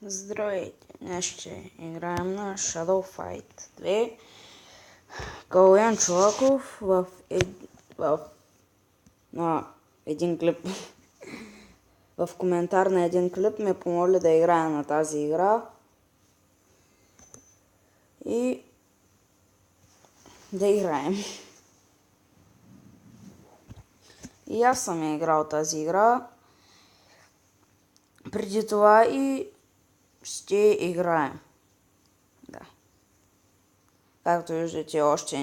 Здравейте! Днес ще играем на Shadow Fight 2. Калоян Чолаков на един клип в коментар на един клип ме помоли да играя на тази игра и да играем. И аз съм играл тази игра преди това и ще играем. Да. Както виждате, още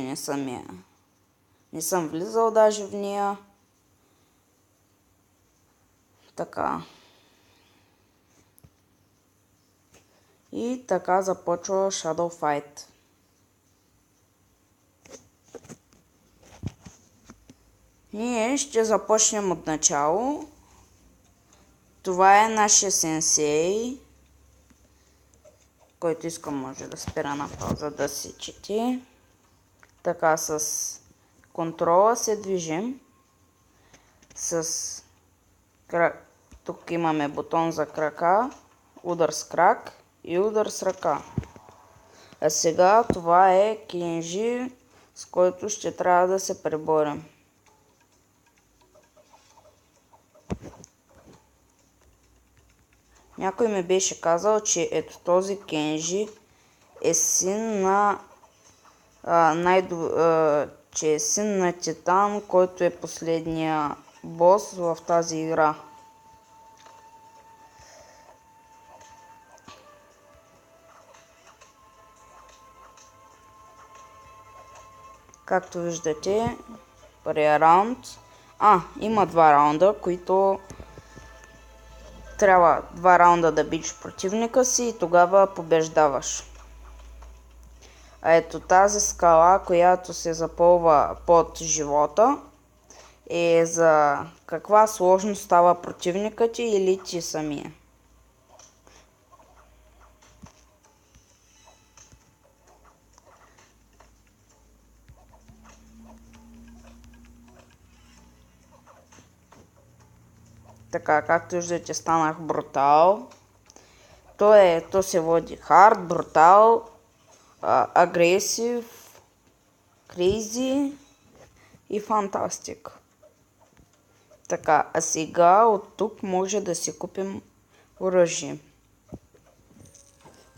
не съм влизал даже в нея. Така. И така започва Shadow Fight. Ние ще започнем от начало. Това е нашия сенсей, който иска може да спира на пауза да се чете. Така с контрола се движим. Тук имаме бутон за крака, удар с крак и удар с ръка. А сега това е Кенжи, с който ще трябва да се преборим. Някой ми беше казал, че ето този Кенжи е син на че е син на Титан, който е последния бос в тази игра. Както виждате, първия раунд. Има два раунда, които трябва 2 раунда да бичиш противника си и тогава побеждаваш. А ето тази скала, която се запълва под живота, е за каква сложност става противникът ти или ти самия. Така, както виждате, станах брутал. То се води хард, брутал, агресив, крейзи и фантастик. Така, а сега от тук може да си купим оръжие.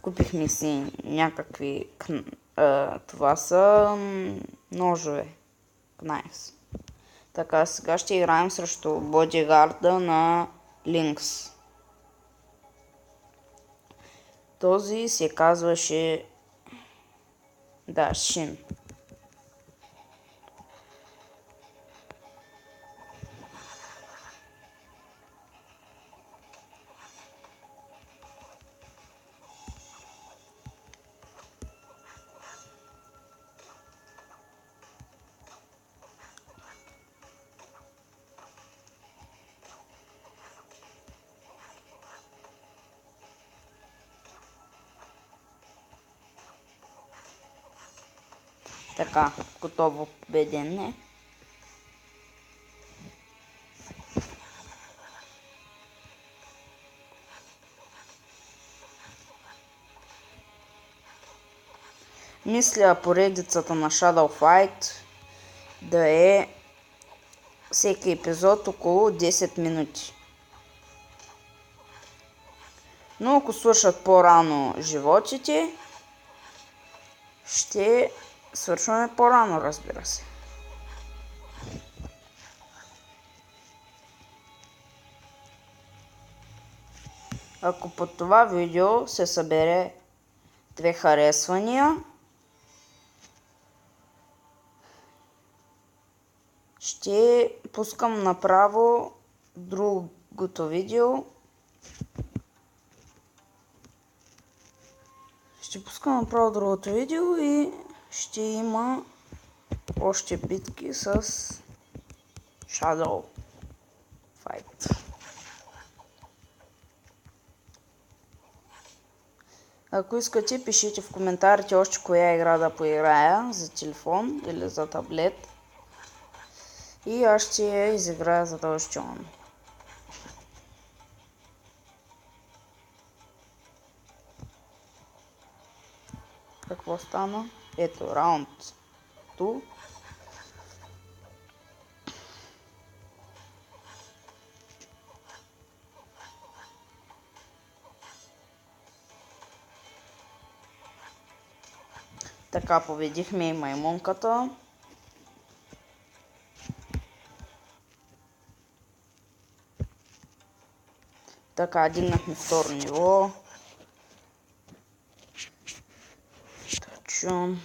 Купихме си някакви... това са ножове. Knives. Така, сега ще играем срещу бодигарда на Линкс. Този се казваше... Шин. Така, готово победене. Мисля поредицата на Shadow Fight да е всеки епизод около 10 минути. Но ако свършат по-рано животите, ще свършваме по-рано, разбира се. Ако под това видео се събере 2 харесвания, ще пускам направо другото видео. И ще има още битки с Shadow Fight. Ако искате, пишете в коментарите още коя игра да поиграя за телефон или за таблет. И аз ще я изиграя задължително. какво стана? Ето, раунд 2. Така победихме и маймунката. Така, дигнахме второ ниво. Тачун.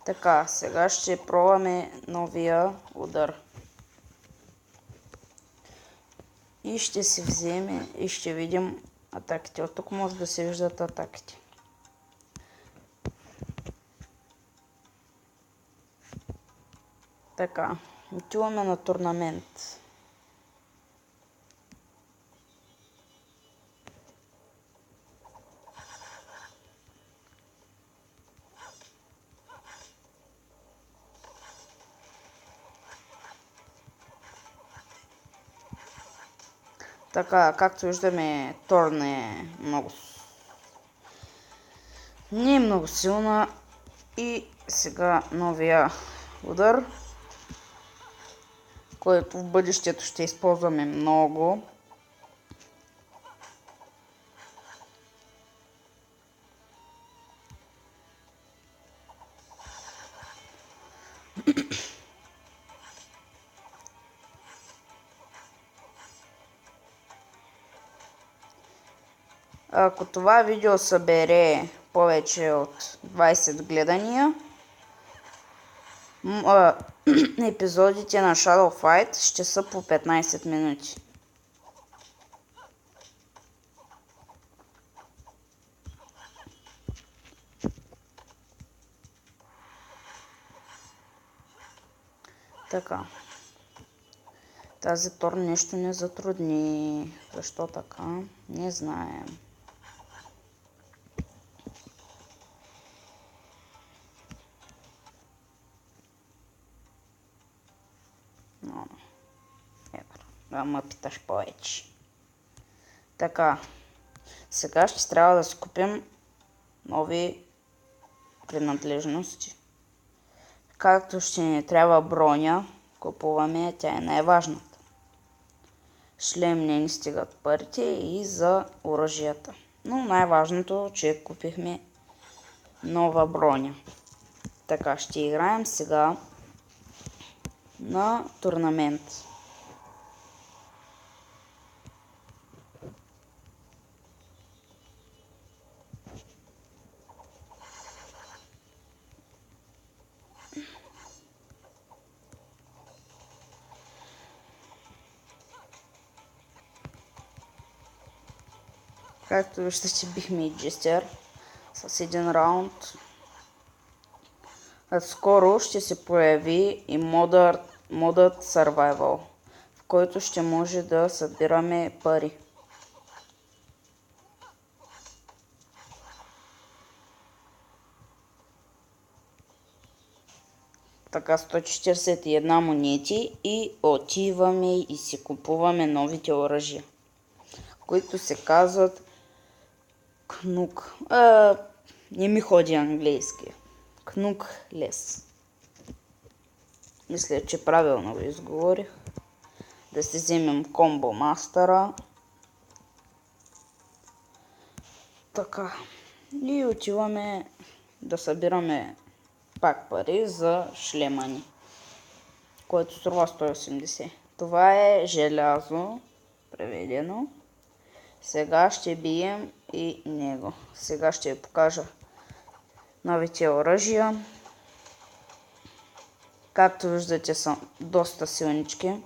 Така, сега ще пробваме новия удар. И ще се вземе и ще видим атаките. От тук може да се виждат атаките. Така, отиваме на турнамент. Така, както виждаме, Тор не е много силна. И сега новия удар, който в бъдещето ще използваме много. Ако това видео събере повече от 20 гледания, епизодите на Shadow Fight ще са по 15 минути. Така. Тази Тор нещо не затрудни. Защо така? Не знаем. Да ме питаш повече. Така. Сега ще трябва да си купим нови принадлежности. Както ще ни трябва броня, купуваме, тя е най-важната. Шлем не ни стигат парите и за оръжията. Но най-важното, че купихме нова броня. Така, ще играем сега на турнамент. Както виждате, бихме и джестер с един раунд. Скоро ще се появи и модът Survival, в който ще може да събираме пари. Така, 141 монети и отиваме и си купуваме новите оръжия, които се казват Кнук. Не ми ходи английски. Кнук лес. Мисля, че правилно го изговорих. Да си вземем комбо мастера. Така. И отиваме да събираме пак пари за шлема ни, който струва 180. Това е желязо, преведено. Сега ще бием и него. Сега ще ви покажа новите оръжия. Както виждате, са доста силнички.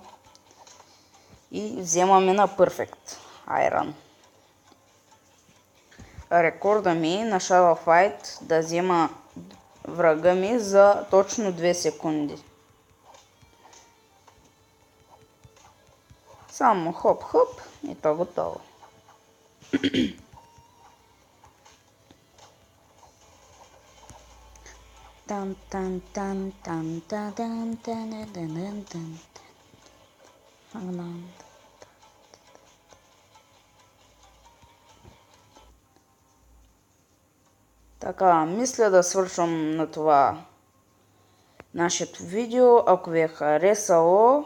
И вземаме на Perfect Iron. Рекорда ми на Shadow Fight да взема врага ми за точно 2 секунди. Само хоп-хоп и то готово. Там там там там там там там там там. Така, мисля да свършвам на това нашето видео. Ако ви е харесало,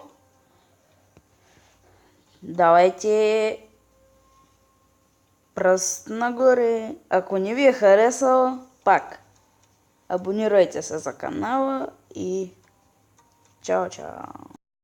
давайте пръст нагоре. Ако не ви е харесало, пак абонирайте се за канала и чао, чао!